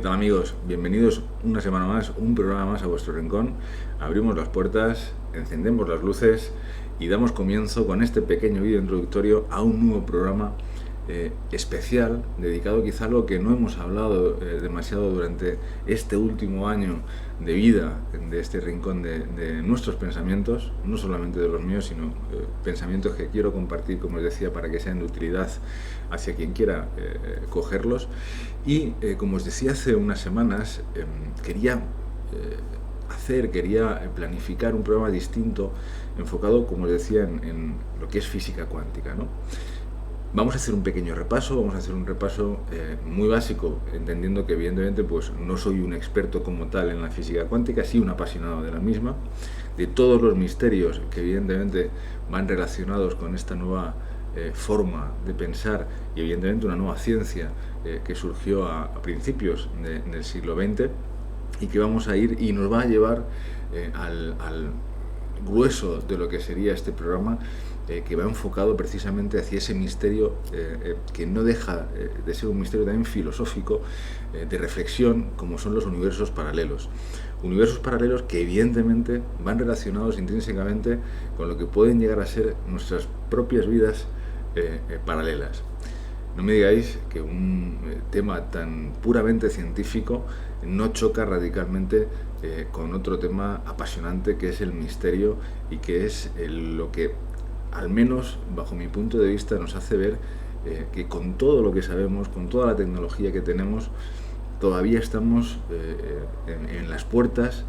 tal amigos? Bienvenidos una semana más, un programa más a vuestro rincón. Abrimos las puertas, encendemos las luces y damos comienzo con este pequeño vídeo introductorio a un nuevo programa especial, dedicado quizá a lo que no hemos hablado demasiado durante este último año de vida de este rincón de nuestros pensamientos, no solamente de los míos, sino pensamientos que quiero compartir, como os decía, para que sean de utilidad hacia quien quiera cogerlos. Y como os decía hace unas semanas, quería planificar un programa distinto, enfocado, como os decía, en lo que es física cuántica, ¿no? Vamos a hacer un pequeño repaso, muy básico, entendiendo que evidentemente pues no soy un experto como tal en la física cuántica, sí un apasionado de la misma, de todos los misterios que evidentemente van relacionados con esta nueva forma de pensar y evidentemente una nueva ciencia que surgió a principios del siglo XX y que vamos a ir y nos va a llevar al grueso de lo que sería este programa, que va enfocado precisamente hacia ese misterio que no deja de ser un misterio también filosófico, de reflexión, como son los universos paralelos. Universos paralelos que evidentemente van relacionados intrínsecamente con lo que pueden llegar a ser nuestras propias vidas paralelas. No me digáis que un tema tan puramente científico no choca radicalmente con otro tema apasionante, que es el misterio, y que es lo que, al menos bajo mi punto de vista, nos hace ver que con todo lo que sabemos, con toda la tecnología que tenemos, todavía estamos en las puertas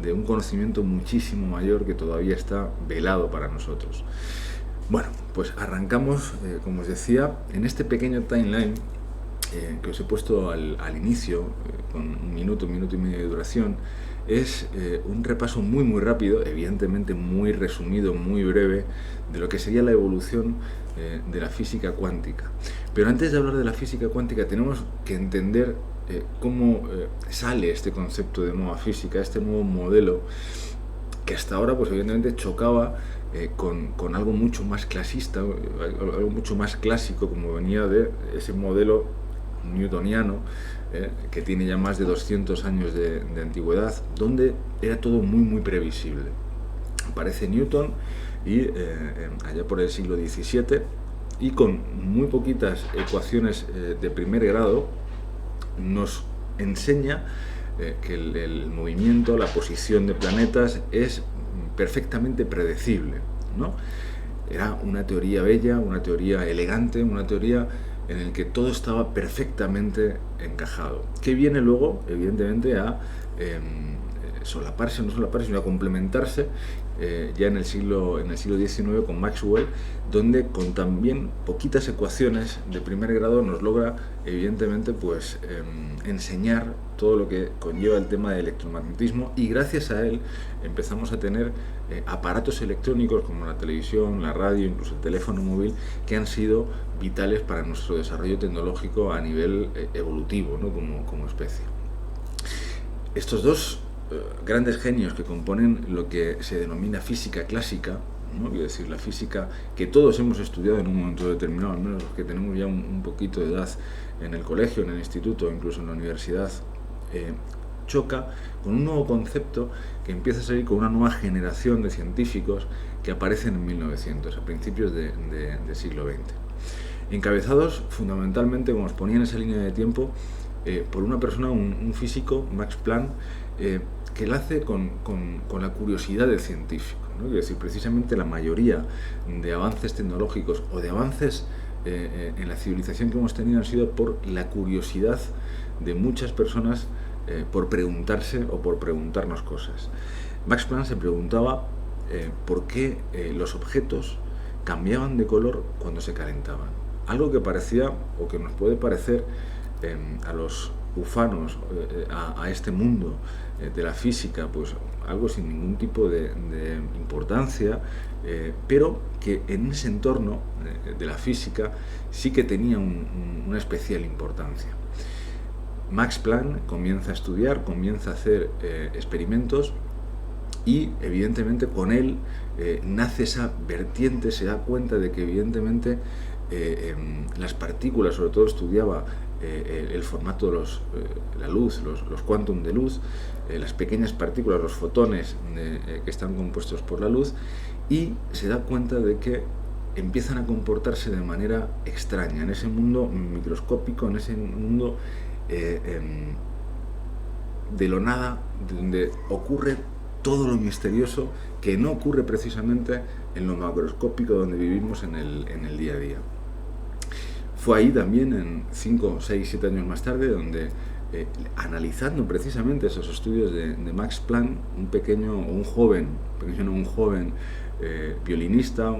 de un conocimiento muchísimo mayor que todavía está velado para nosotros. Bueno, pues arrancamos, como os decía, en este pequeño timeline que os he puesto al inicio, con un minuto y medio de duración. Es un repaso muy rápido, evidentemente muy resumido, muy breve, de lo que sería la evolución de la física cuántica. Pero antes de hablar de la física cuántica tenemos que entender cómo sale este concepto de nueva física, este nuevo modelo, que hasta ahora pues evidentemente chocaba con algo mucho más clasista, algo mucho más clásico, como venía de ese modelo newtoniano, que tiene ya más de 200 años de antigüedad, donde era todo muy previsible. Aparece Newton y allá por el siglo XVII, y con muy poquitas ecuaciones de primer grado nos enseña que el movimiento, la posición de planetas es perfectamente predecible, ¿no? Era una teoría bella, una teoría elegante, una teoría en la que todo estaba perfectamente encajado, que viene luego, evidentemente, a solaparse, sino a complementarse ya en el siglo XIX con Maxwell, donde con también poquitas ecuaciones de primer grado nos logra evidentemente pues enseñar todo lo que conlleva el tema del electromagnetismo, y gracias a él empezamos a tener aparatos electrónicos como la televisión, la radio, incluso el teléfono móvil, que han sido vitales para nuestro desarrollo tecnológico a nivel evolutivo, ¿no? como especie. Estos dos grandes genios que componen lo que se denomina física clásica, ¿no? Quiero decir, la física que todos hemos estudiado en un momento determinado, al menos los que tenemos ya un poquito de edad en el colegio, en el instituto, incluso en la universidad, choca con un nuevo concepto que empieza a salir con una nueva generación de científicos que aparecen en 1900, a principios del siglo XX. Encabezados fundamentalmente, como os ponía en esa línea de tiempo, por una persona, un físico, Max Planck, que la hace con la curiosidad del científico, ¿no? Es decir, precisamente la mayoría de avances tecnológicos o de avances en la civilización que hemos tenido han sido por la curiosidad de muchas personas por preguntarse o por preguntarnos cosas. Max Planck se preguntaba por qué los objetos cambiaban de color cuando se calentaban. Algo que parecía, o que nos puede parecer a los ufanos, a este mundo de la física, pues algo sin ningún tipo de importancia, pero que en ese entorno de la física sí que tenía una especial importancia. Max Planck comienza a estudiar, comienza a hacer experimentos, y evidentemente con él nace esa vertiente, se da cuenta de que evidentemente las partículas, sobre todo estudiaba el formato de la luz, los quantum de luz, las pequeñas partículas, los fotones que están compuestos por la luz, y se da cuenta de que empiezan a comportarse de manera extraña en ese mundo microscópico, en ese mundo de lo nada, donde ocurre todo lo misterioso que no ocurre precisamente en lo macroscópico donde vivimos en el día a día. Fue ahí también, en 5, 6, 7 años más tarde, donde analizando precisamente esos estudios de Max Planck, un joven violinista,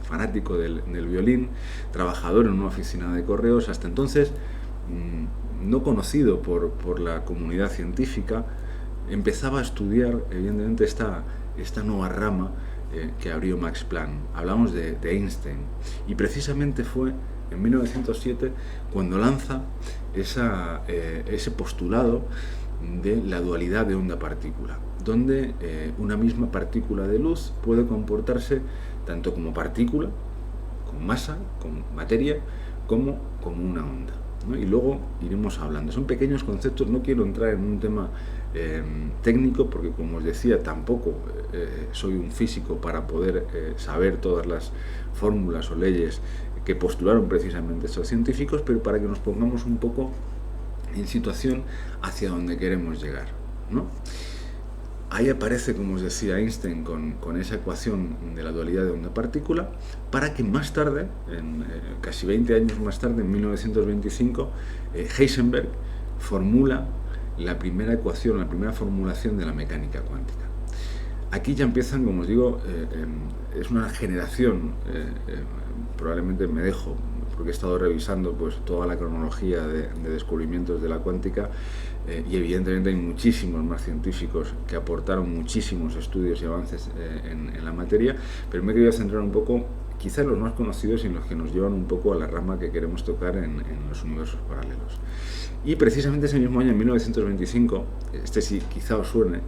fanático del violín, trabajador en una oficina de correos, hasta entonces no conocido por la comunidad científica, empezaba a estudiar evidentemente esta nueva rama que abrió Max Planck. Hablamos de Einstein, y precisamente fue en 1907 cuando lanza ese postulado de la dualidad de onda-partícula, donde una misma partícula de luz puede comportarse tanto como partícula, con masa, con materia, como una onda, ¿no? Y luego iremos hablando. Son pequeños conceptos, no quiero entrar en un tema técnico, porque como os decía, tampoco soy un físico para poder saber todas las fórmulas o leyes que postularon precisamente estos científicos, pero para que nos pongamos un poco en situación hacia donde queremos llegar, ¿no? Ahí aparece, como os decía, Einstein con esa ecuación de la dualidad de onda-partícula, para que más tarde, casi 20 años más tarde, en 1925, Heisenberg formula la primera ecuación, la primera formulación de la mecánica cuántica. Aquí ya empiezan, como os digo, es una generación, probablemente me dejo, porque he estado revisando pues toda la cronología de descubrimientos de la cuántica, y evidentemente hay muchísimos más científicos que aportaron muchísimos estudios y avances en la materia, pero me he querido centrar un poco, quizás los más conocidos y en los que nos llevan un poco a la rama que queremos tocar en los universos paralelos. Y precisamente ese mismo año, en 1925, sí quizá os suene,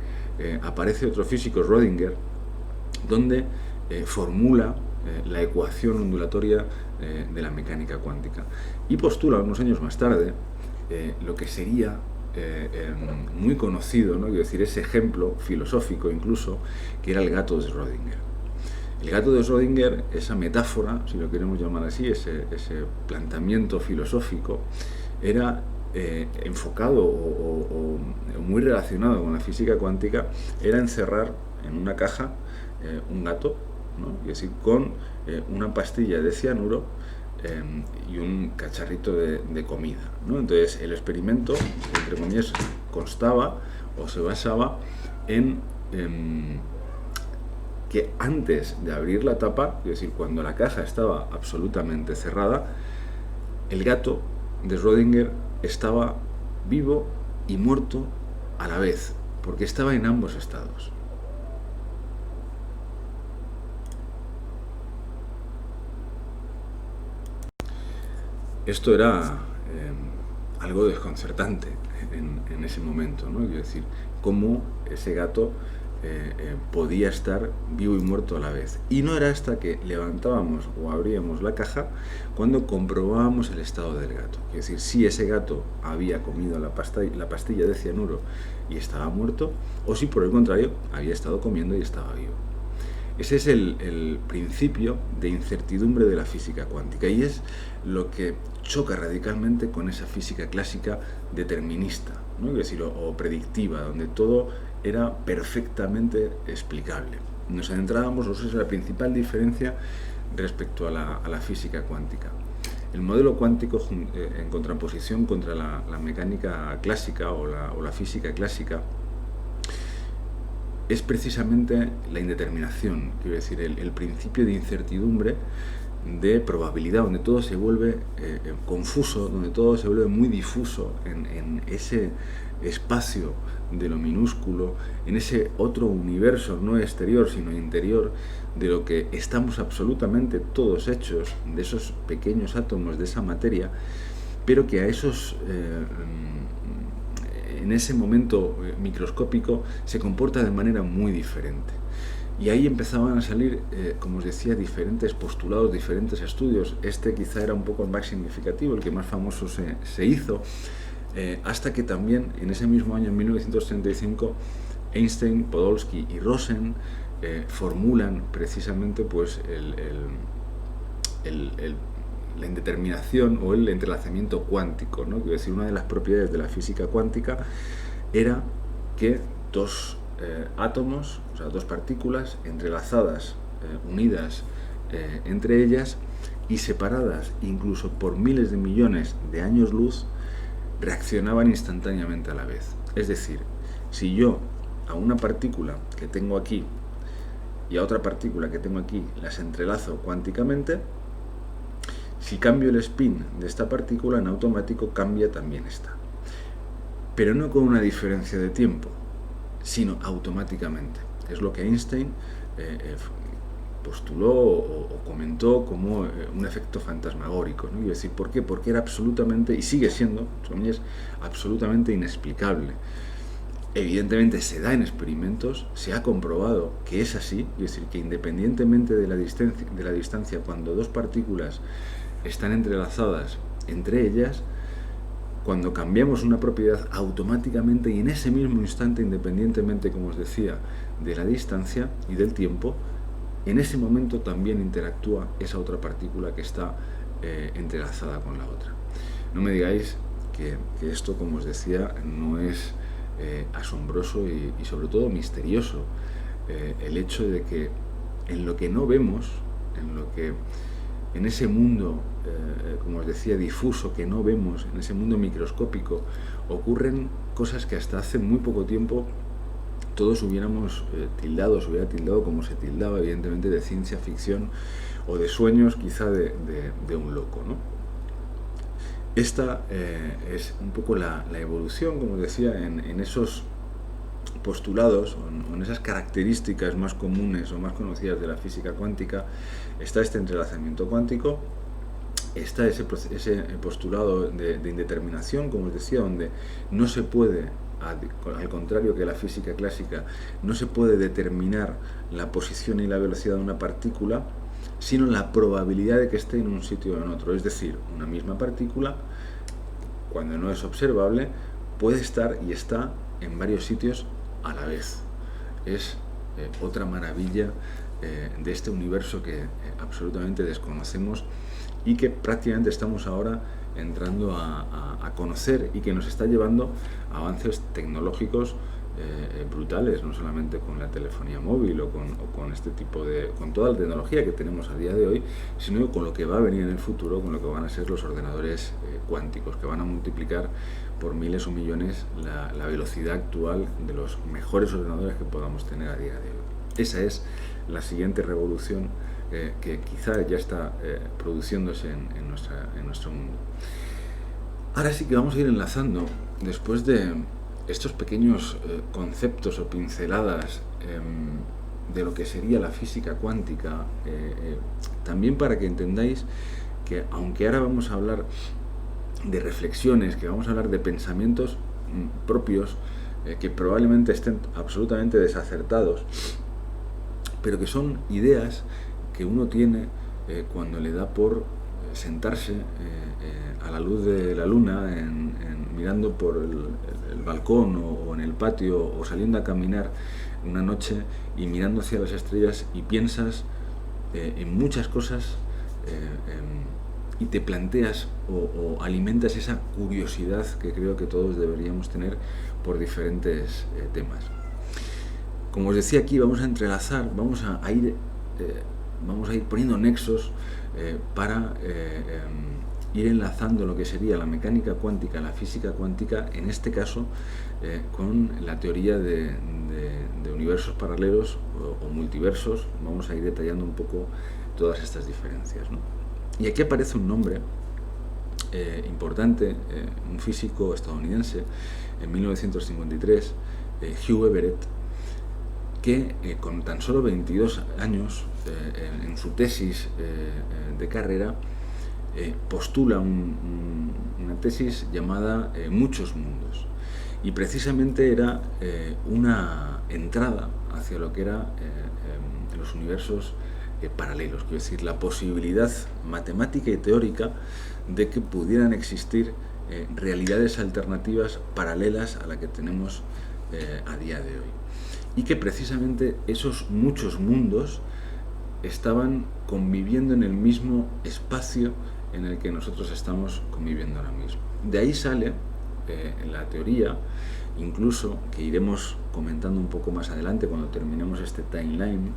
aparece otro físico, Rödinger, donde formula la ecuación ondulatoria de la mecánica cuántica, y postula unos años más tarde lo que sería muy conocido, ¿no? Quiero decir, ese ejemplo filosófico incluso, que era el gato de Schrödinger. El gato de Schrödinger, esa metáfora, si lo queremos llamar así, ese planteamiento filosófico, era enfocado o muy relacionado con la física cuántica, era encerrar en una caja un gato, ¿no? Y decir, con una pastilla de cianuro y un cacharrito de comida, ¿no? Entonces el experimento, entre comillas, constaba o se basaba en que antes de abrir la tapa, es decir, cuando la caja estaba absolutamente cerrada, el gato de Schrödinger estaba vivo y muerto a la vez, porque estaba en ambos estados. Esto era algo desconcertante en ese momento, ¿no? Quiero decir, cómo ese gato podía estar vivo y muerto a la vez. Y no era hasta que levantábamos o abríamos la caja cuando comprobábamos el estado del gato. Es decir, si ese gato había comido la pastilla de cianuro y estaba muerto, o si por el contrario había estado comiendo y estaba vivo. Ese es el principio de incertidumbre de la física cuántica, y es lo que choca radicalmente con esa física clásica determinista, ¿no? Es decir, o predictiva, donde todo era perfectamente explicable. Nos adentrábamos, esa es la principal diferencia respecto a la física cuántica. El modelo cuántico, en contraposición contra la mecánica clásica o la física clásica, es precisamente la indeterminación, quiero decir, el principio de incertidumbre, de probabilidad, donde todo se vuelve confuso, donde todo se vuelve muy difuso en ese espacio de lo minúsculo, en ese otro universo no exterior sino interior, de lo que estamos absolutamente todos hechos, de esos pequeños átomos de esa materia, pero que a esos en ese momento microscópico se comporta de manera muy diferente. Y ahí empezaban a salir, como os decía, diferentes postulados, diferentes estudios. Este quizá era un poco el más significativo, el que más famoso se hizo, hasta que también en ese mismo año, en 1935, Einstein, Podolsky y Rosen formulan precisamente pues, la indeterminación o el entrelazamiento cuántico, ¿no? Quiero decir, una de las propiedades de la física cuántica era que dos átomos, o sea, dos partículas entrelazadas, unidas entre ellas y separadas incluso por miles de millones de años luz, reaccionaban instantáneamente a la vez. Es decir, si yo a una partícula que tengo aquí y a otra partícula que tengo aquí las entrelazo cuánticamente, si cambio el spin de esta partícula, en automático cambia también esta. Pero no con una diferencia de tiempo, sino automáticamente. Es lo que Einstein postuló o comentó como un efecto fantasmagórico, ¿no? Y decir, ¿por qué? Porque era absolutamente, y sigue siendo, es absolutamente inexplicable. Evidentemente se da en experimentos, se ha comprobado que es así, es decir, que independientemente de la distancia, cuando dos partículas están entrelazadas entre ellas, cuando cambiamos una propiedad automáticamente y en ese mismo instante, independientemente, como os decía, de la distancia y del tiempo, en ese momento también interactúa esa otra partícula que está entrelazada con la otra. No me digáis que esto, como os decía, no es asombroso y sobre todo misterioso. El hecho de que en lo que no vemos, en ese mundo, como os decía, difuso que no vemos, en ese mundo microscópico, ocurren cosas que hasta hace muy poco tiempo todos hubiéramos tildado, se hubiera tildado como se tildaba, evidentemente, de ciencia ficción o de sueños quizá de un loco, ¿no? Esta es un poco la evolución, como os decía, en esos postulados o en esas características más comunes o más conocidas de la física cuántica. Está este entrelazamiento cuántico, está ese postulado de indeterminación, como os decía, donde no se puede, al contrario que la física clásica, no se puede determinar la posición y la velocidad de una partícula, sino la probabilidad de que esté en un sitio o en otro. Es decir, una misma partícula, cuando no es observable, puede estar y está en varios sitios a la vez. Es otra maravilla de este universo que absolutamente desconocemos y que prácticamente estamos ahora entrando a conocer y que nos está llevando a avances tecnológicos brutales, no solamente con la telefonía móvil o con este tipo con toda la tecnología que tenemos a día de hoy, sino con lo que va a venir en el futuro, con lo que van a ser los ordenadores cuánticos, que van a multiplicar por miles o millones la velocidad actual de los mejores ordenadores que podamos tener a día de hoy. Esa es la siguiente revolución que quizá ya está produciéndose en nuestro mundo. Ahora sí que vamos a ir enlazando, después de estos pequeños conceptos o pinceladas de lo que sería la física cuántica, también para que entendáis que aunque ahora vamos a hablar de reflexiones, que vamos a hablar de pensamientos propios que probablemente estén absolutamente desacertados, pero que son ideas que uno tiene cuando le da por sentarse a la luz de la luna, mirando por el balcón o en el patio, o saliendo a caminar una noche y mirando hacia las estrellas, y piensas en muchas cosas y te planteas o alimentas esa curiosidad que creo que todos deberíamos tener por diferentes temas. Como os decía, aquí vamos a entrelazar, vamos a ir poniendo nexos para ir enlazando lo que sería la mecánica cuántica, la física cuántica, en este caso con la teoría de universos paralelos o multiversos. Vamos a ir detallando un poco todas estas diferencias, ¿no? Y aquí aparece un nombre importante, un físico estadounidense en 1953, Hugh Everett, que con tan solo 22 años en su tesis de carrera postula una tesis llamada Muchos mundos. Y precisamente era una entrada hacia lo que eran los universos paralelos, quiero decir, la posibilidad matemática y teórica de que pudieran existir realidades alternativas paralelas a la que tenemos a día de hoy. Y que precisamente esos muchos mundos estaban conviviendo en el mismo espacio en el que nosotros estamos conviviendo ahora mismo. De ahí sale la teoría, incluso, que iremos comentando un poco más adelante cuando terminemos este timeline,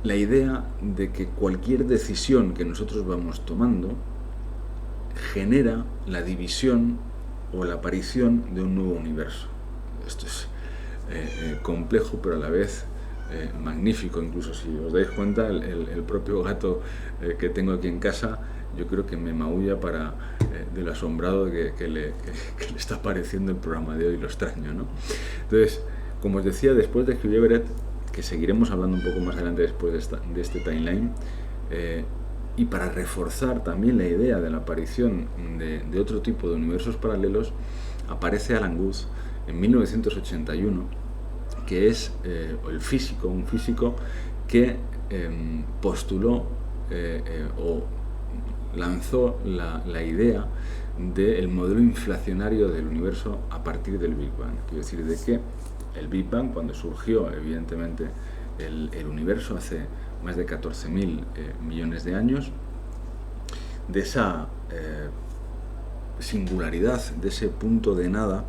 la idea de que cualquier decisión que nosotros vamos tomando genera la división o la aparición de un nuevo universo. Esto es complejo, pero a la vez magnífico. Incluso si os dais cuenta, el propio gato que tengo aquí en casa, yo creo que me maulla de lo asombrado que le está pareciendo el programa de hoy, lo extraño, ¿no? Entonces, como os decía, después de escribir Everett, que seguiremos hablando un poco más adelante después de este timeline, y para reforzar también la idea de la aparición de otro tipo de universos paralelos, aparece Alan Guth en 1981, que es un físico que postuló o lanzó la idea del modelo inflacionario del universo a partir del Big Bang. Quiero decir, de que el Big Bang, cuando surgió evidentemente el universo hace más de 14.000 millones de años, de esa singularidad, de ese punto de nada,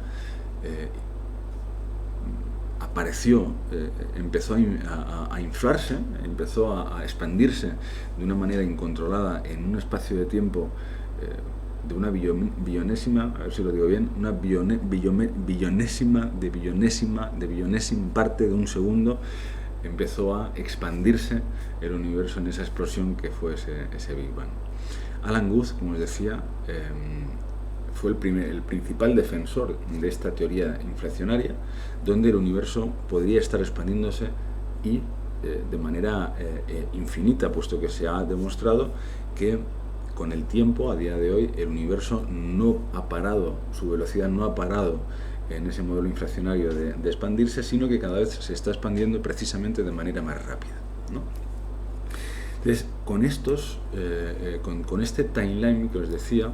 apareció, empezó a inflarse, empezó a expandirse de una manera incontrolada en un espacio de tiempo de una billonésima, a ver si lo digo bien, una billonésima parte de un segundo. Empezó a expandirse el universo en esa explosión que fue ese Big Bang. Alan Guth, como os decía, fue el principal defensor de esta teoría inflacionaria, donde el universo podría estar expandiéndose y de manera infinita, puesto que se ha demostrado que con el tiempo, a día de hoy, el universo no ha parado, su velocidad no ha parado en ese modelo inflacionario de expandirse, sino que cada vez se está expandiendo precisamente de manera más rápida, ¿no? Entonces, con este timeline que os decía,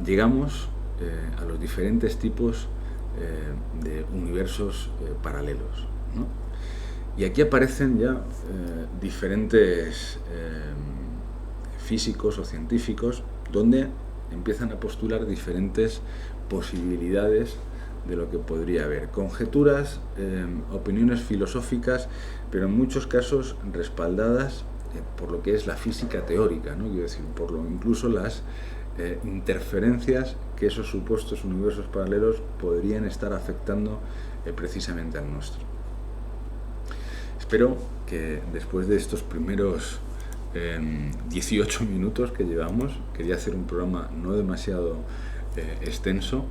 llegamos a los diferentes tipos de universos paralelos, ¿no? Y aquí aparecen ya diferentes físicos o científicos donde empiezan a postular diferentes posibilidades de lo que podría haber. Conjeturas, opiniones filosóficas, pero en muchos casos respaldadas por lo que es la física teórica, ¿no? Quiero decir, incluso las interferencias que esos supuestos universos paralelos podrían estar afectando precisamente al nuestro. Espero que después de estos primeros 18 minutos que llevamos, quería hacer un programa no demasiado extenso,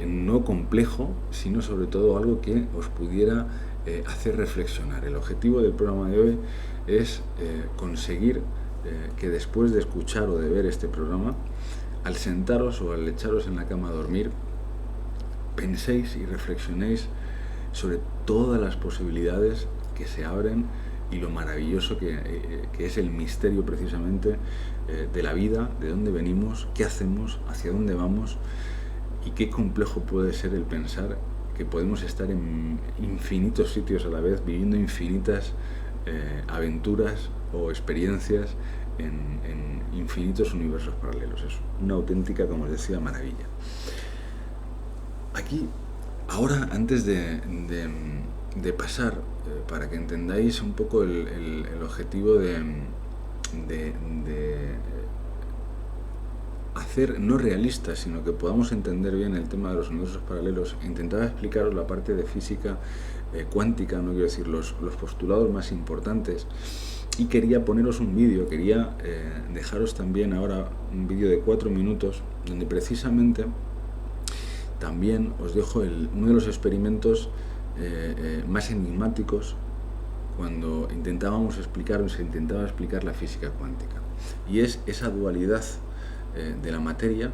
no complejo, sino sobre todo algo que os pudiera hacer reflexionar. El objetivo del programa de hoy es conseguir que después de escuchar o de ver este programa, al sentaros o al echaros en la cama a dormir, penséis y reflexionéis sobre todas las posibilidades que se abren y lo maravilloso que es el misterio precisamente de la vida, de dónde venimos, qué hacemos, hacia dónde vamos, y qué complejo puede ser el pensar que podemos estar en infinitos sitios a la vez, viviendo infinitas aventuras o experiencias en infinitos universos paralelos. Es una auténtica, como os decía, maravilla. Aquí, ahora, antes de pasar, para que entendáis un poco el objetivo de hacer no realista, sino que podamos entender bien el tema de los universos paralelos, intentaba explicaros la parte de física cuántica, no quiero decir los postulados más importantes, y quería poneros un vídeo, quería dejaros también ahora un vídeo de 4 minutos, donde precisamente también os dejo uno de los experimentos más enigmáticos cuando se intentaba explicar la física cuántica, y es esa dualidad de la materia,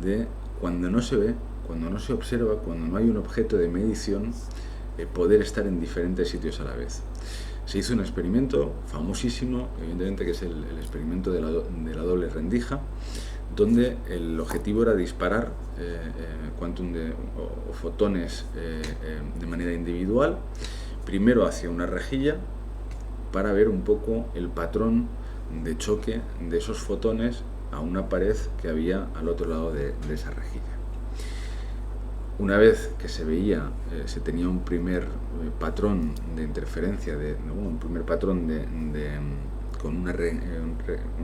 de cuando no se ve, cuando no se observa, cuando no hay un objeto de medición, poder estar en diferentes sitios a la vez. Se hizo un experimento famosísimo, evidentemente, que es el experimento de la doble rendija, donde el objetivo era disparar o fotones de manera individual, primero hacia una rejilla, para ver un poco el patrón de choque de esos fotones a una pared que había al otro lado de esa rejilla. Una vez que se veía, se tenía un primer patrón de interferencia, un primer patrón con una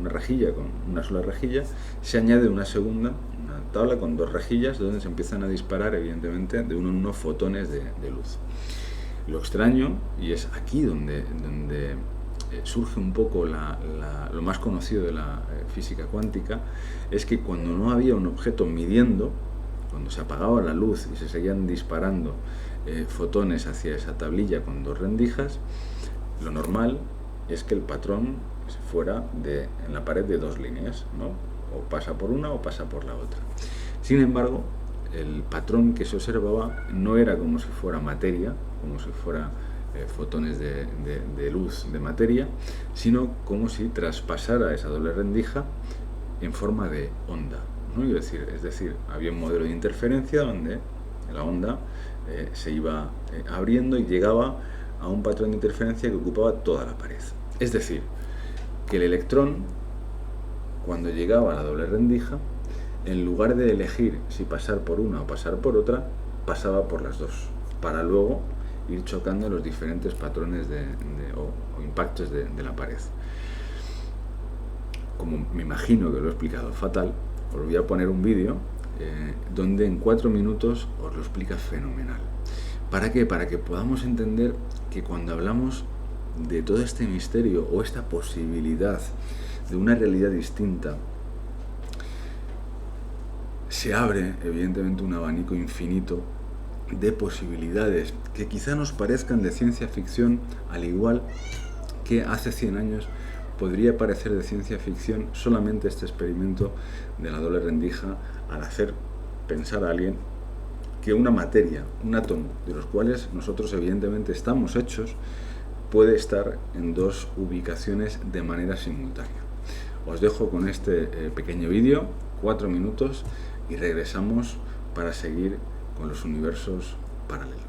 rejilla, con una sola rejilla, se añade una segunda, una tabla con dos rejillas, donde se empiezan a disparar, evidentemente, de uno en uno fotones de luz. Lo extraño, y es aquí donde surge un poco lo más conocido de la física cuántica, es que cuando no había un objeto midiendo, cuando se apagaba la luz y se seguían disparando fotones hacia esa tablilla con dos rendijas, lo normal es que el patrón se fuera en la pared de dos líneas, ¿no? O pasa por una o pasa por la otra. Sin embargo, el patrón que se observaba no era como si fuera materia, como si fuera fotones de luz de materia, sino como si traspasara esa doble rendija en forma de onda, ¿no? Es decir, había un modelo de interferencia donde la onda se iba abriendo y llegaba a un patrón de interferencia que ocupaba toda la pared. Es decir, que el electrón, cuando llegaba a la doble rendija, en lugar de elegir si pasar por una o pasar por otra, pasaba por las dos, para luego ir chocando los diferentes patrones o impactos de la pared. Como me imagino que lo he explicado fatal, os voy a poner un vídeo donde en 4 minutos os lo explica fenomenal. ¿Para qué? Para que podamos entender que cuando hablamos de todo este misterio o esta posibilidad de una realidad distinta, se abre evidentemente un abanico infinito de posibilidades que quizá nos parezcan de ciencia ficción, al igual que hace 100 años podría parecer de ciencia ficción solamente este experimento de la doble rendija, al hacer pensar a alguien que una materia, un átomo, de los cuales nosotros evidentemente estamos hechos, puede estar en dos ubicaciones de manera simultánea. Os dejo con este pequeño vídeo, 4 minutos, y regresamos para seguir con los universos paralelos.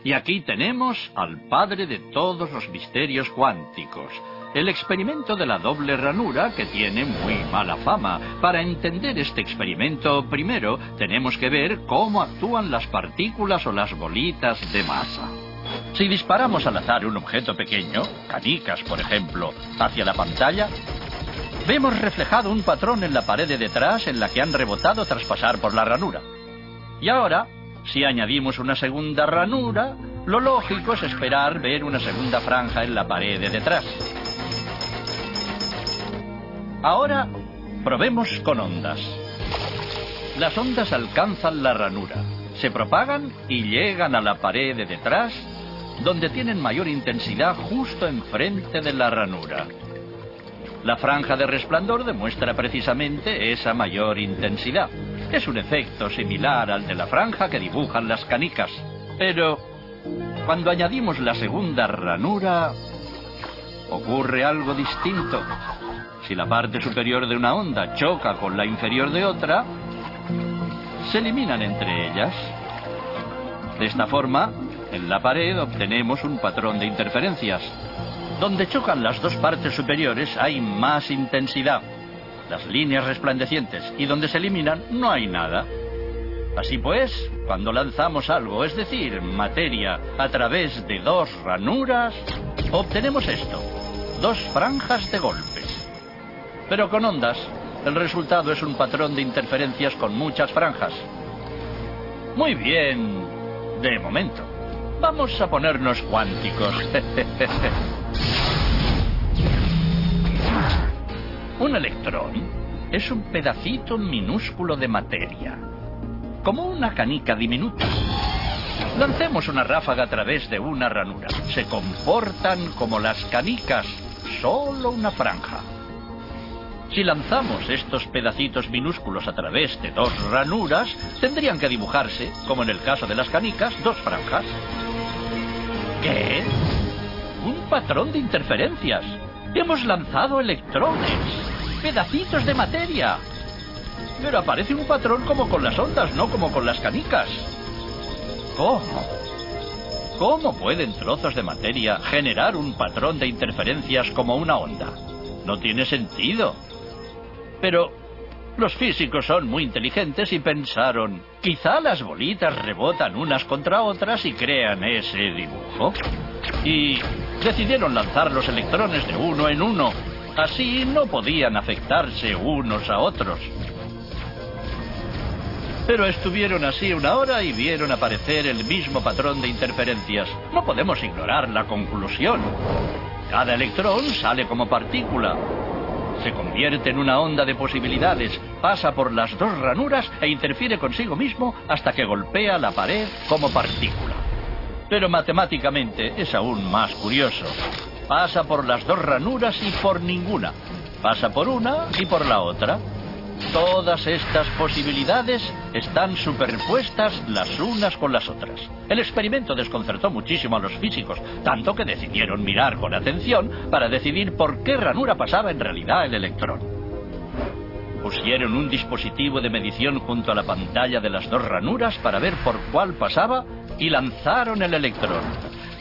Y aquí tenemos al padre de todos los misterios cuánticos, el experimento de la doble ranura, que tiene muy mala fama. Para entender este experimento, primero tenemos que ver cómo actúan las partículas o las bolitas de masa. Si disparamos al azar un objeto pequeño, canicas por ejemplo, hacia la pantalla, vemos reflejado un patrón en la pared de detrás en la que han rebotado tras pasar por la ranura. Y ahora, si añadimos una segunda ranura, lo lógico es esperar ver una segunda franja en la pared de detrás. Ahora, probemos con ondas. Las ondas alcanzan la ranura, se propagan y llegan a la pared de detrás, donde tienen mayor intensidad justo enfrente de la ranura. La franja de resplandor demuestra precisamente esa mayor intensidad. Es un efecto similar al de la franja que dibujan las canicas. Pero cuando añadimos la segunda ranura, ocurre algo distinto. Si la parte superior de una onda choca con la inferior de otra, se eliminan entre ellas. De esta forma, en la pared obtenemos un patrón de interferencias. Donde chocan las dos partes superiores hay más intensidad, las líneas resplandecientes, y donde se eliminan no hay nada. Así pues, cuando lanzamos algo, es decir, materia, a través de dos ranuras, obtenemos esto, dos franjas de golpes. Pero con ondas, el resultado es un patrón de interferencias con muchas franjas. Muy bien, de momento. Vamos a ponernos cuánticos. Un electrón es un pedacito minúsculo de materia, como una canica diminuta. Lancemos una ráfaga a través de una ranura. Se comportan como las canicas, solo una franja. Si lanzamos estos pedacitos minúsculos a través de dos ranuras, tendrían que dibujarse, como en el caso de las canicas, dos franjas. ¿Qué? Un patrón de interferencias. Hemos lanzado electrones, pedacitos de materia. Pero aparece un patrón como con las ondas, no como con las canicas. ¿Cómo? ¿Cómo pueden trozos de materia generar un patrón de interferencias como una onda? No tiene sentido. Pero los físicos son muy inteligentes y pensaron, quizá las bolitas rebotan unas contra otras y crean ese dibujo. Y decidieron lanzar los electrones de uno en uno. Así no podían afectarse unos a otros. Pero estuvieron así una hora y vieron aparecer el mismo patrón de interferencias. No podemos ignorar la conclusión. Cada electrón sale como partícula. Se convierte en una onda de posibilidades, pasa por las dos ranuras e interfiere consigo mismo hasta que golpea la pared como partícula. Pero matemáticamente es aún más curioso. Pasa por las dos ranuras y por ninguna. Pasa por una y por la otra. Todas estas posibilidades están superpuestas las unas con las otras. El experimento desconcertó muchísimo a los físicos, tanto que decidieron mirar con atención para decidir por qué ranura pasaba en realidad el electrón. Pusieron un dispositivo de medición junto a la pantalla de las dos ranuras para ver por cuál pasaba y lanzaron el electrón.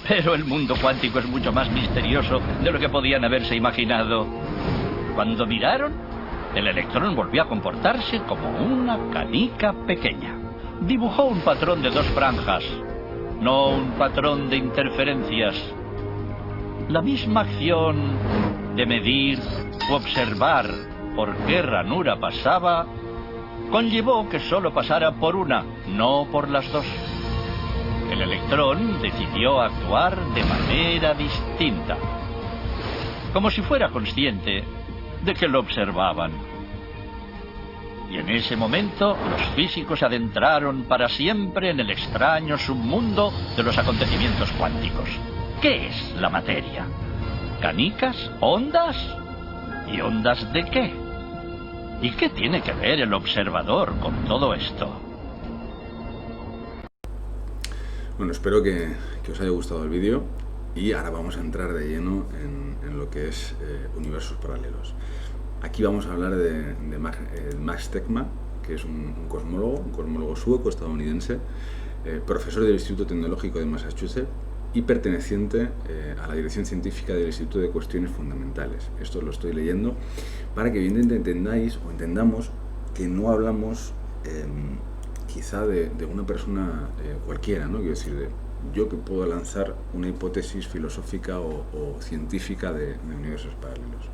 Pero el mundo cuántico es mucho más misterioso de lo que podían haberse imaginado. Cuando miraron, el electrón volvió a comportarse como una canica pequeña. Dibujó un patrón de dos franjas, no un patrón de interferencias. La misma acción de medir u observar por qué ranura pasaba conllevó que solo pasara por una, no por las dos. El electrón decidió actuar de manera distinta, como si fuera consciente de que lo observaban. Y en ese momento los físicos se adentraron para siempre en el extraño submundo de los acontecimientos cuánticos. ¿Qué es la materia? ¿Canicas? ¿Ondas? ¿Y ondas de qué? ¿Y qué tiene que ver el observador con todo esto? Bueno, espero que os haya gustado el vídeo y ahora vamos a entrar de lleno en lo que es universos paralelos. Aquí vamos a hablar de Max Tegmark, que es un cosmólogo sueco estadounidense, profesor del Instituto Tecnológico de Massachusetts y perteneciente a la dirección científica del Instituto de Cuestiones Fundamentales. Esto lo estoy leyendo para que bien entendáis o entendamos que no hablamos quizá de una persona cualquiera, ¿no? Quiero decir, yo que puedo lanzar una hipótesis filosófica o científica de universos paralelos.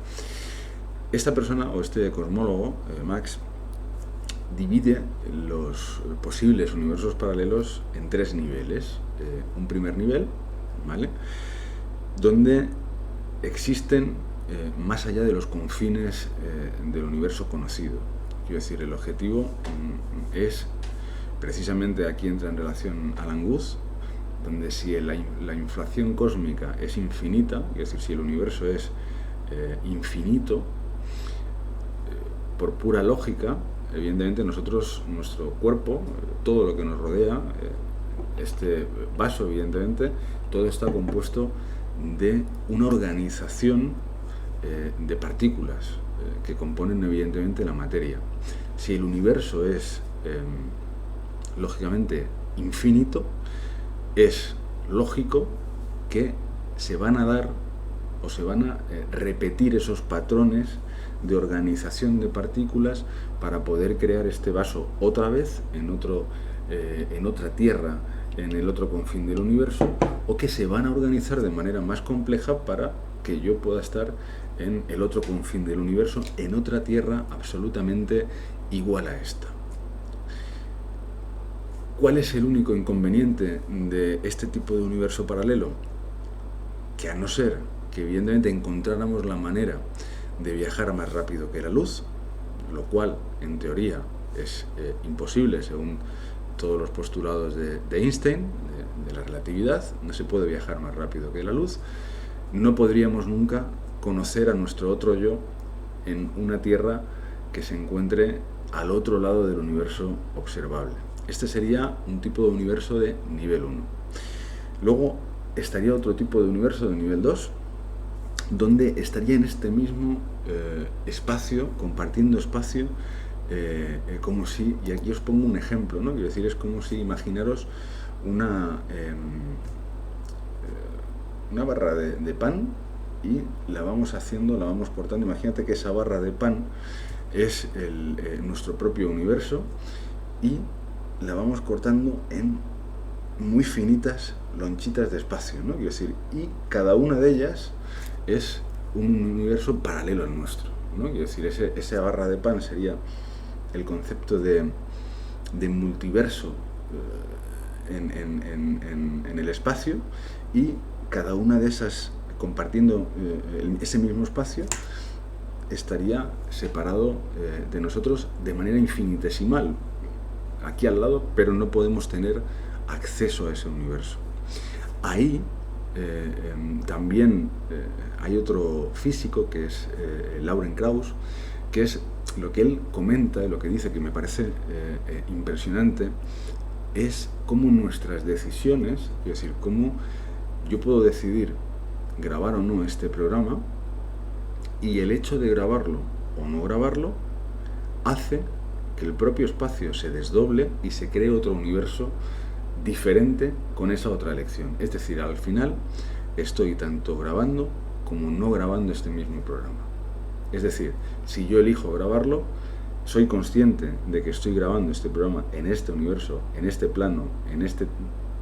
Esta persona, o este cosmólogo, Max, divide los posibles universos paralelos en tres niveles. Un primer nivel, ¿vale?, donde existen más allá de los confines del universo conocido. Quiero decir, el objetivo es, precisamente aquí entra en relación Alan Guth, donde si la inflación cósmica es infinita, es decir, si el universo es infinito, por pura lógica, evidentemente nuestro cuerpo, todo lo que nos rodea, este vaso, evidentemente, todo está compuesto de una organización de partículas que componen evidentemente la materia. Si el universo es lógicamente infinito, es lógico que se van a dar o se van a repetir esos patrones de organización de partículas para poder crear este vaso otra vez en otra tierra, en el otro confín del universo, o que se van a organizar de manera más compleja para que yo pueda estar en el otro confín del universo, en otra tierra absolutamente igual a esta. ¿Cuál es el único inconveniente de este tipo de universo paralelo? Que a no ser que evidentemente encontráramos la manera de viajar más rápido que la luz, lo cual en teoría es imposible según todos los postulados de Einstein, de la relatividad, no se puede viajar más rápido que la luz, no podríamos nunca conocer a nuestro otro yo en una Tierra que se encuentre al otro lado del universo observable. Este sería un tipo de universo de nivel 1. Luego estaría otro tipo de universo de nivel 2, donde estaría en este mismo espacio, compartiendo espacio, como si, y aquí os pongo un ejemplo, ¿no? Quiero decir, es como si imaginaros una barra de pan, y la vamos haciendo, la vamos cortando. Imagínate que esa barra de pan es nuestro propio universo, y la vamos cortando en muy finitas lonchitas de espacio, ¿no? Quiero decir, y cada una de ellas es un universo paralelo al nuestro, ¿no? Quiero decir, esa barra de pan sería el concepto de multiverso en el espacio, y cada una de esas, compartiendo ese mismo espacio, estaría separado de nosotros de manera infinitesimal, aquí al lado, pero no podemos tener acceso a ese universo. Ahí también hay otro físico, que es Lauren Krauss, que es lo que él comenta, lo que dice, que me parece impresionante, es cómo nuestras decisiones, es decir, cómo yo puedo decidir grabar o no este programa, y el hecho de grabarlo o no grabarlo hace que el propio espacio se desdoble y se cree otro universo diferente con esa otra elección. Es decir, al final estoy tanto grabando como no grabando este mismo programa. Es decir, si yo elijo grabarlo, soy consciente de que estoy grabando este programa en este universo, en este plano, en este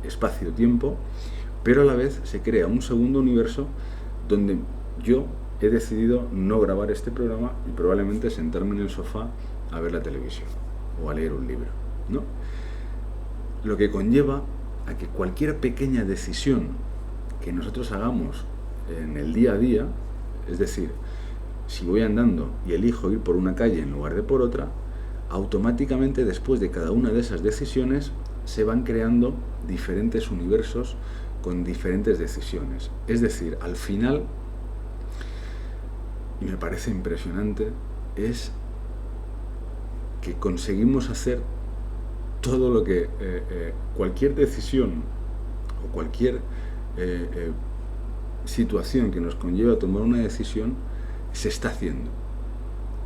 espacio-tiempo, pero a la vez se crea un segundo universo donde yo he decidido no grabar este programa y probablemente sentarme en el sofá a ver la televisión o a leer un libro, ¿no? Lo que conlleva a que cualquier pequeña decisión que nosotros hagamos en el día a día, es decir, si voy andando y elijo ir por una calle en lugar de por otra, automáticamente después de cada una de esas decisiones se van creando diferentes universos con diferentes decisiones. Es decir, al final, y me parece impresionante, es que conseguimos hacer todo lo que cualquier decisión o cualquier situación que nos conlleve a tomar una decisión se está haciendo,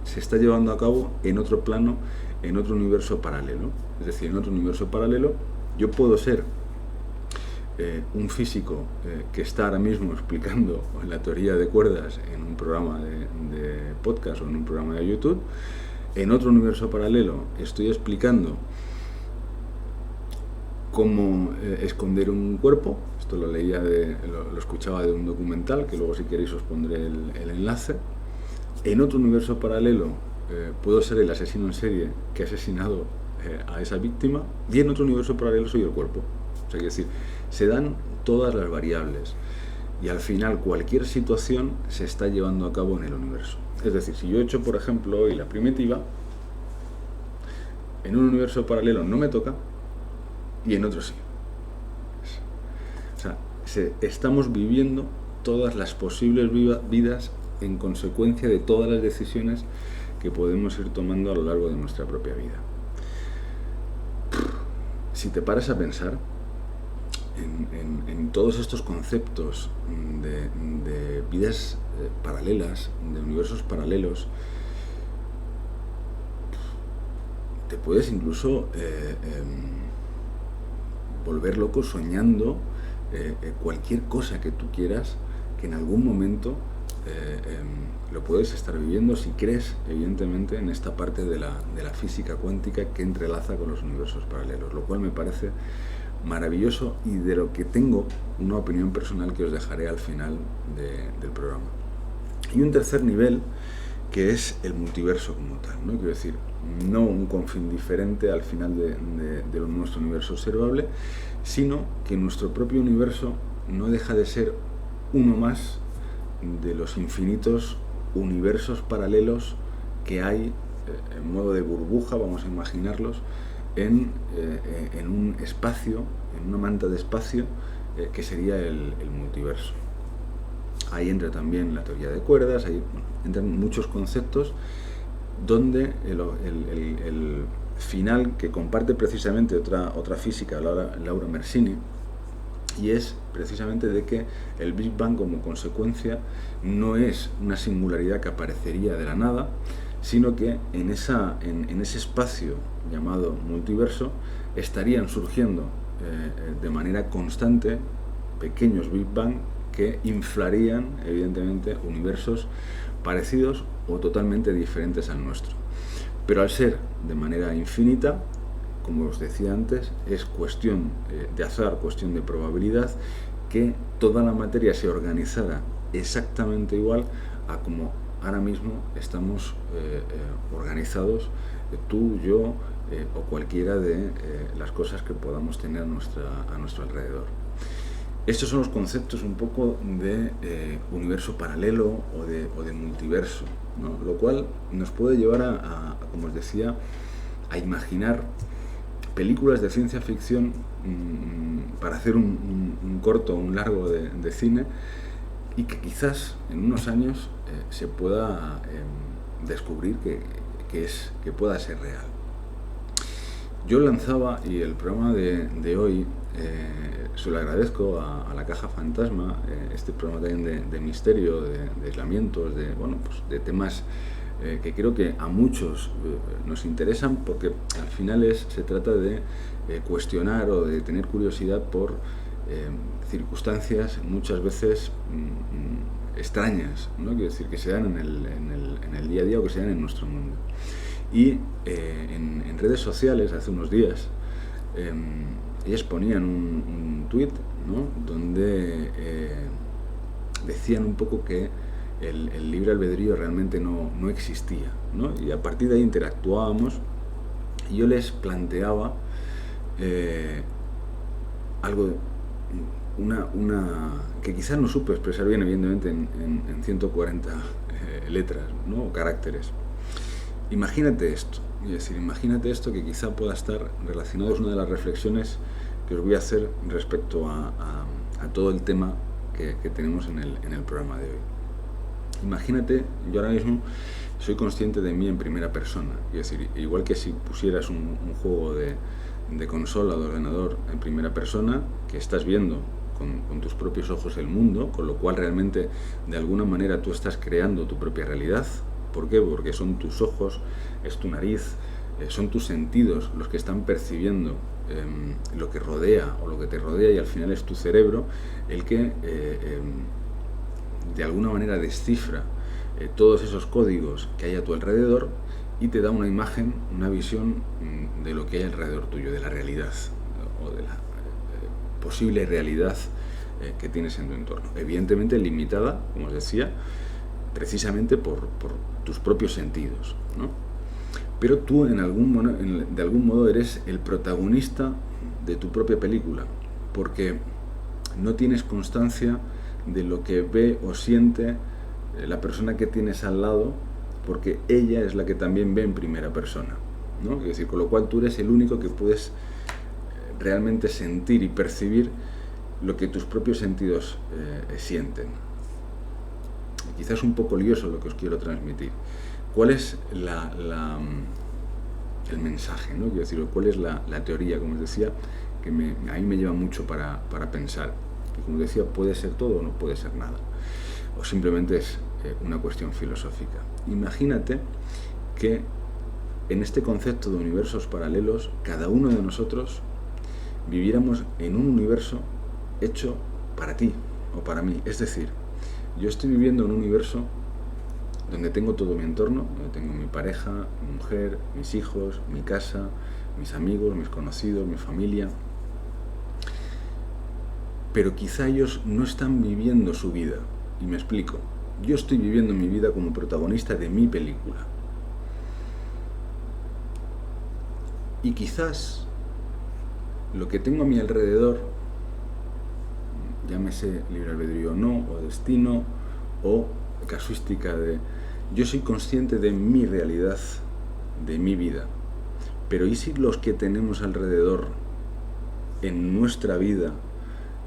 se está llevando a cabo en otro plano, en otro universo paralelo. Es decir, en otro universo paralelo yo puedo ser un físico que está ahora mismo explicando la teoría de cuerdas en un programa de podcast o en un programa de YouTube. En otro universo paralelo estoy explicando cómo esconder un cuerpo. Esto lo leía, lo escuchaba de un documental, que luego si queréis os pondré el enlace. En otro universo paralelo puedo ser el asesino en serie que ha asesinado a esa víctima, y en otro universo paralelo soy el cuerpo. O sea, que decir, se dan todas las variables, y al final cualquier situación se está llevando a cabo en el universo. Es decir, si yo he hecho, por ejemplo, hoy la primitiva, en un universo paralelo no me toca y en otro sí. O sea, estamos viviendo todas las posibles vidas en consecuencia de todas las decisiones que podemos ir tomando a lo largo de nuestra propia vida. Si te paras a pensar en todos estos conceptos de vidas paralelas, de universos paralelos, te puedes incluso volver loco soñando cualquier cosa que tú quieras, que en algún momento lo puedes estar viviendo, si crees evidentemente en esta parte de la física cuántica que entrelaza con los universos paralelos, lo cual me parece maravilloso, y de lo que tengo una opinión personal que os dejaré al final del programa. Y un tercer nivel, que es el multiverso como tal, ¿no? Quiero decir, no un confín diferente al final de nuestro universo observable, sino que nuestro propio universo no deja de ser uno más de los infinitos universos paralelos que hay en modo de burbuja, vamos a imaginarlos, en un espacio, en una manta de espacio que sería el multiverso. ahí entra también la teoría de cuerdas, ahí entran muchos conceptos donde el final que comparte precisamente otra física, Laura Mersini, y es precisamente de que el Big Bang como consecuencia no es una singularidad que aparecería de la nada, sino que en ese espacio llamado multiverso estarían surgiendo de manera constante pequeños Big Bang que inflarían evidentemente universos parecidos o totalmente diferentes al nuestro. Pero al ser de manera infinita, como os decía antes, es cuestión de azar, cuestión de probabilidad, que toda la materia se organizara exactamente igual a como ahora mismo estamos organizados, tú, yo o cualquiera de las cosas que podamos tener a nuestro alrededor. Estos son los conceptos un poco de universo paralelo o de multiverso, ¿no? Lo cual nos puede llevar a, como os decía, a imaginar películas de ciencia ficción para hacer un corto o un largo de cine, y que quizás en unos años se pueda descubrir que pueda ser real. Yo lanzaba, y el programa de hoy se lo agradezco a la Caja Fantasma, este programa también de misterio, de aislamientos, de temas que creo que a muchos nos interesan, porque al final se trata de cuestionar o de tener curiosidad por circunstancias muchas veces extrañas, ¿no? Quiero decir, que se dan en el día a día o que se dan en nuestro mundo. Y en redes sociales hace unos días ellas ponían un tuit, ¿no? Donde decían un poco que el libre albedrío realmente no existía, ¿no? Y a partir de ahí interactuábamos y yo les planteaba algo, que quizás no supe expresar bien, evidentemente, en 140 letras, ¿no? O caracteres. Imagínate esto, es decir, imagínate esto, que quizá pueda estar relacionado, es una de las reflexiones que os voy a hacer respecto a todo el tema que tenemos en el programa de hoy. Imagínate, yo ahora mismo soy consciente de mí en primera persona, es decir, igual que si pusieras un juego de consola o de ordenador en primera persona, que estás viendo con tus propios ojos el mundo, con lo cual realmente de alguna manera tú estás creando tu propia realidad. ¿Por qué? Porque son tus ojos, es tu nariz, son tus sentidos los que están percibiendo lo que rodea o lo que te rodea, y al final es tu cerebro el que de alguna manera descifra todos esos códigos que hay a tu alrededor y te da una imagen, una visión de lo que hay alrededor tuyo, de la realidad o de la posible realidad que tienes en tu entorno. Evidentemente limitada, como os decía, precisamente por tus propios sentidos, ¿no? Pero tú de algún modo eres el protagonista de tu propia película, porque no tienes constancia de lo que ve o siente la persona que tienes al lado, porque ella es la que también ve en primera persona, ¿no? Es decir, con lo cual tú eres el único que puedes realmente sentir y percibir lo que tus propios sentidos sienten. Quizás un poco lioso lo que os quiero transmitir. ¿Cuál es el mensaje, ¿no? Quiero decir, ¿cuál es la teoría? Como os decía, que a mí me lleva mucho para pensar. Y como decía, puede ser todo o no puede ser nada. O simplemente es una cuestión filosófica. Imagínate que en este concepto de universos paralelos, cada uno de nosotros viviéramos en un universo hecho para ti o para mí. Es decir, yo estoy viviendo en un universo donde tengo todo mi entorno, donde tengo mi pareja, mi mujer, mis hijos, mi casa, mis amigos, mis conocidos, mi familia. Pero quizá ellos no están viviendo su vida. Y me explico. Yo estoy viviendo mi vida como protagonista de mi película. Y quizás lo que tengo a mi alrededor, llámese libre albedrío o no, o destino, o casuística yo soy consciente de mi realidad, de mi vida. Pero ¿y si los que tenemos alrededor en nuestra vida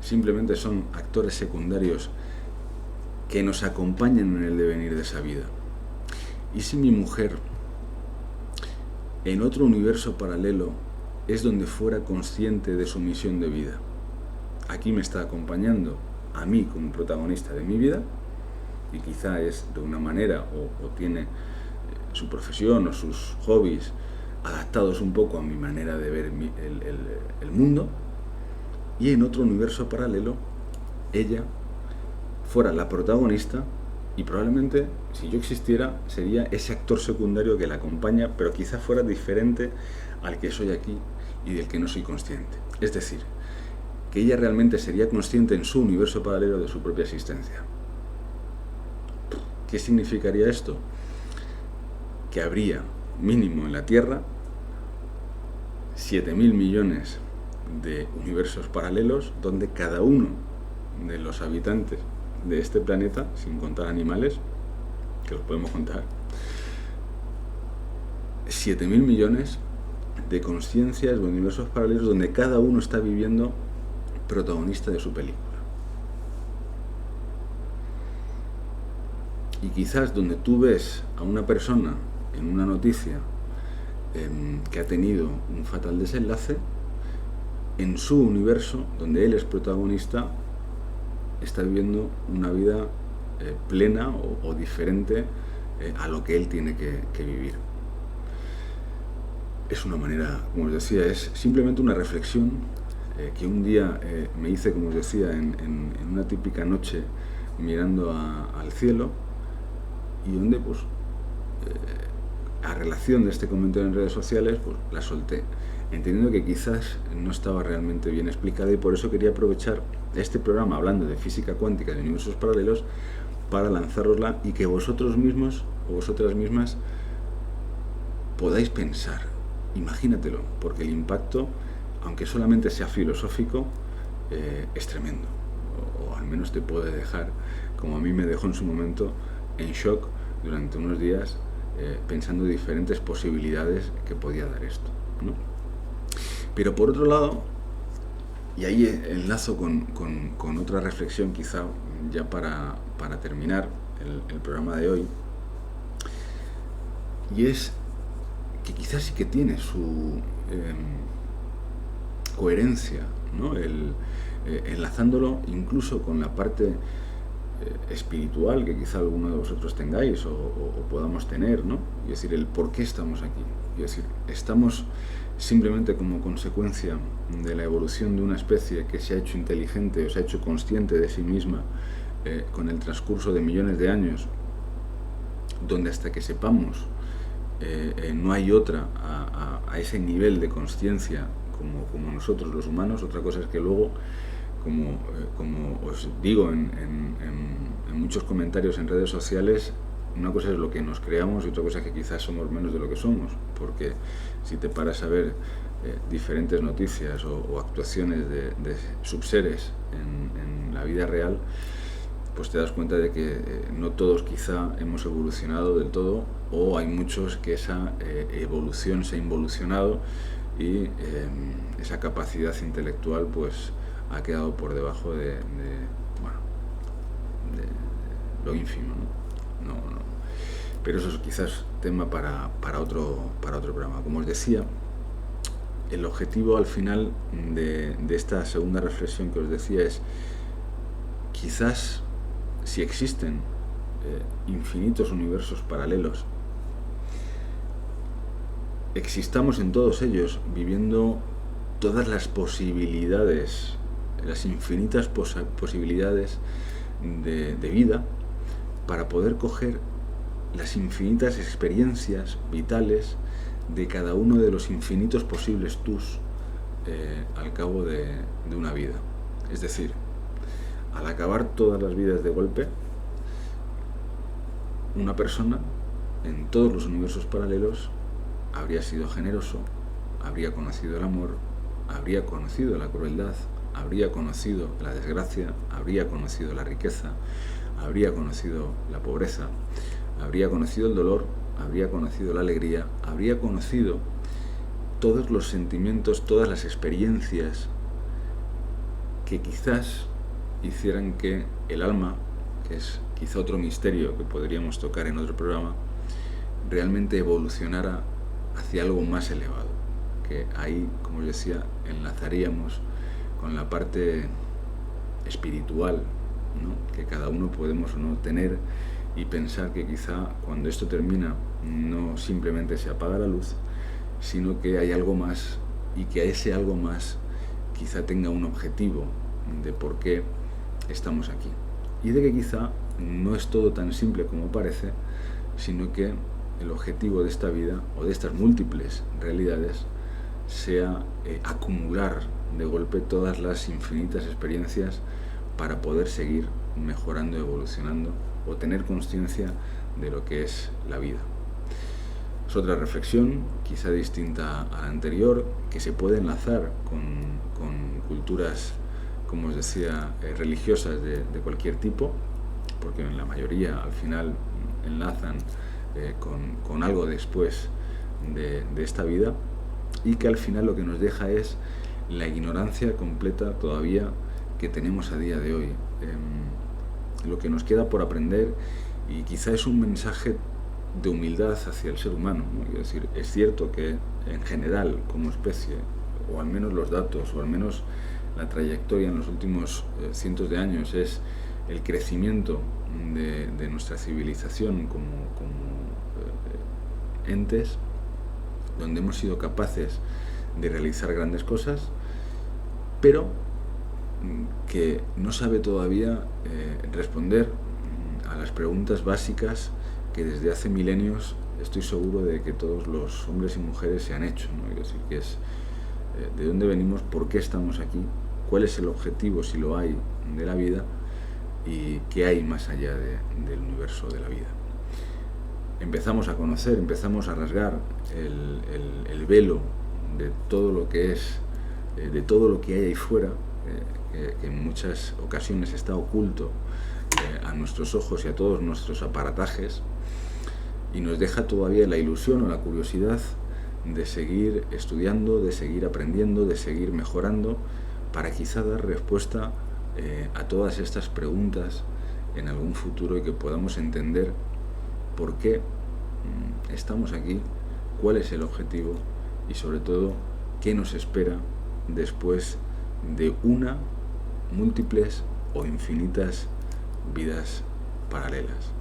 simplemente son actores secundarios que nos acompañen en el devenir de esa vida. ¿Y si mi mujer, en otro universo paralelo, es donde fuera consciente de su misión de vida? Aquí me está acompañando a mí como protagonista de mi vida, y quizá es de una manera o tiene su profesión o sus hobbies adaptados un poco a mi manera de ver el mundo, y en otro universo paralelo ella fuera la protagonista y probablemente, si yo existiera, sería ese actor secundario que la acompaña, pero quizá fuera diferente al que soy aquí y del que no soy consciente. Es decir, que ella realmente sería consciente en su universo paralelo de su propia existencia. ¿Qué significaría esto? Que habría, mínimo en la Tierra, 7.000 millones de universos paralelos donde cada uno de los habitantes de este planeta, sin contar animales, que los podemos contar, 7.000 millones de conciencias de universos paralelos donde cada uno está viviendo protagonista de su película. Y quizás donde tú ves a una persona en una noticia que ha tenido un fatal desenlace, en su universo, donde él es protagonista, está viviendo una vida plena o diferente a lo que él tiene que vivir. Es una manera, como os decía, es simplemente una reflexión que un día me hice, como os decía, en una típica noche mirando al cielo, y donde pues a relación de este comentario en redes sociales pues la solté, entendiendo que quizás no estaba realmente bien explicada, y por eso quería aprovechar este programa hablando de física cuántica de universos paralelos para lanzárosla y que vosotros mismos o vosotras mismas podáis pensar. Imagínatelo, porque el impacto, aunque solamente sea filosófico, es tremendo, o al menos te puede dejar, como a mí me dejó en su momento, en shock durante unos días, pensando diferentes posibilidades que podía dar esto, ¿no? Pero por otro lado, y ahí enlazo con otra reflexión quizá ya para terminar el programa de hoy, y es que quizás sí que tiene su coherencia, ¿no? Enlazándolo incluso con la parte espiritual que quizá alguno de vosotros tengáis o podamos tener, ¿no? Es decir, el por qué estamos aquí. Es decir, estamos simplemente como consecuencia de la evolución de una especie que se ha hecho inteligente o se ha hecho consciente de sí misma con el transcurso de millones de años, donde hasta que sepamos no hay otra a ese nivel de consciencia como nosotros los humanos. Otra cosa es que luego, como os digo en muchos comentarios en redes sociales, una cosa es lo que nos creamos y otra cosa es que quizás somos menos de lo que somos, porque si te paras a ver diferentes noticias o actuaciones de subseres en la vida real, pues te das cuenta de que no todos quizá hemos evolucionado del todo, o hay muchos que esa evolución se ha involucionado y esa capacidad intelectual pues ha quedado por debajo de lo ínfimo, ¿no? No. Pero eso es quizás tema para otro programa. Como os decía, el objetivo al final de esta segunda reflexión que os decía es, quizás si existen infinitos universos paralelos, existamos en todos ellos viviendo todas las posibilidades, las infinitas posibilidades de vida, para poder coger las infinitas experiencias vitales de cada uno de los infinitos posibles tus al cabo de una vida. Es decir, al acabar todas las vidas de golpe, una persona en todos los universos paralelos habría sido generoso, habría conocido el amor, habría conocido la crueldad, habría conocido la desgracia, habría conocido la riqueza, habría conocido la pobreza, habría conocido el dolor, habría conocido la alegría, habría conocido todos los sentimientos, todas las experiencias que quizás hicieran que el alma, que es quizá otro misterio que podríamos tocar en otro programa, realmente evolucionara hacia algo más elevado, que ahí, como os decía, enlazaríamos con la parte espiritual, ¿no?, que cada uno podemos o no tener, y pensar que quizá cuando esto termina no simplemente se apaga la luz, sino que hay algo más, y que ese algo más quizá tenga un objetivo de por qué estamos aquí, y de que quizá no es todo tan simple como parece, sino que el objetivo de esta vida o de estas múltiples realidades sea acumular de golpe todas las infinitas experiencias para poder seguir mejorando, evolucionando o tener conciencia de lo que es la vida. Es otra reflexión, quizá distinta a la anterior, que se puede enlazar con culturas, como os decía, religiosas de cualquier tipo, porque en la mayoría al final enlazan con algo después de esta vida, y que al final lo que nos deja es la ignorancia completa todavía que tenemos a día de hoy, lo que nos queda por aprender, y quizá es un mensaje de humildad hacia el ser humano, ¿no? Es decir, es cierto que en general como especie, o al menos los datos, o al menos la trayectoria en los últimos cientos de años, es el crecimiento de nuestra civilización como entes, donde hemos sido capaces de realizar grandes cosas, pero que no sabe todavía responder a las preguntas básicas que desde hace milenios estoy seguro de que todos los hombres y mujeres se han hecho, ¿no? Es decir, que es de dónde venimos, por qué estamos aquí, cuál es el objetivo, si lo hay, de la vida, y qué hay más allá del universo de la vida. Empezamos a conocer, empezamos a rasgar el velo de todo lo que es, de todo lo que hay ahí fuera, que en muchas ocasiones está oculto a nuestros ojos y a todos nuestros aparatajes, y nos deja todavía la ilusión o la curiosidad de seguir estudiando, de seguir aprendiendo, de seguir mejorando, para quizá dar respuesta a todas estas preguntas en algún futuro, y que podamos entender por qué estamos aquí, cuál es el objetivo, y sobre todo qué nos espera después de una, múltiples o infinitas vidas paralelas.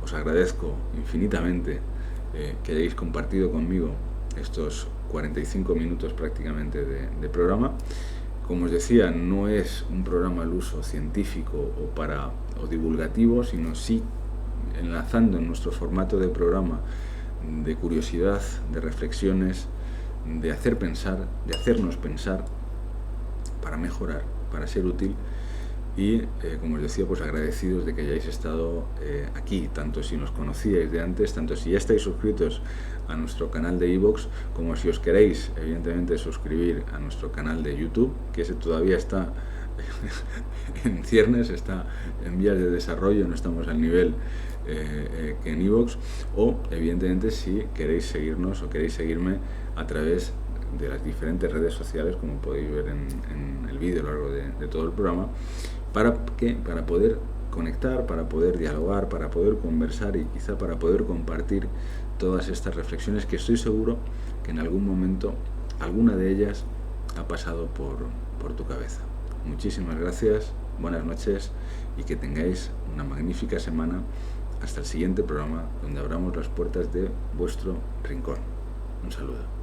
Os agradezco infinitamente que hayáis compartido conmigo estos 45 minutos prácticamente de programa. Como os decía, no es un programa al uso científico o divulgativo, sino sí enlazando en nuestro formato de programa de curiosidad, de reflexiones, de hacer pensar, de hacernos pensar, para mejorar, para ser útil. Y como os decía, pues agradecidos de que hayáis estado aquí, tanto si nos conocíais de antes, tanto si ya estáis suscritos a nuestro canal de iVoox, como si os queréis evidentemente suscribir a nuestro canal de YouTube, que ese todavía está en ciernes, está en vías de desarrollo, no estamos al nivel que en iVoox, o evidentemente si queréis seguirnos o queréis seguirme a través de las diferentes redes sociales, como podéis ver en el vídeo a lo largo de todo el programa. ¿Para qué? Para poder conectar, para poder dialogar, para poder conversar, y quizá para poder compartir todas estas reflexiones que estoy seguro que en algún momento alguna de ellas ha pasado por tu cabeza. Muchísimas gracias, buenas noches, y que tengáis una magnífica semana hasta el siguiente programa, donde abramos las puertas de vuestro rincón. Un saludo.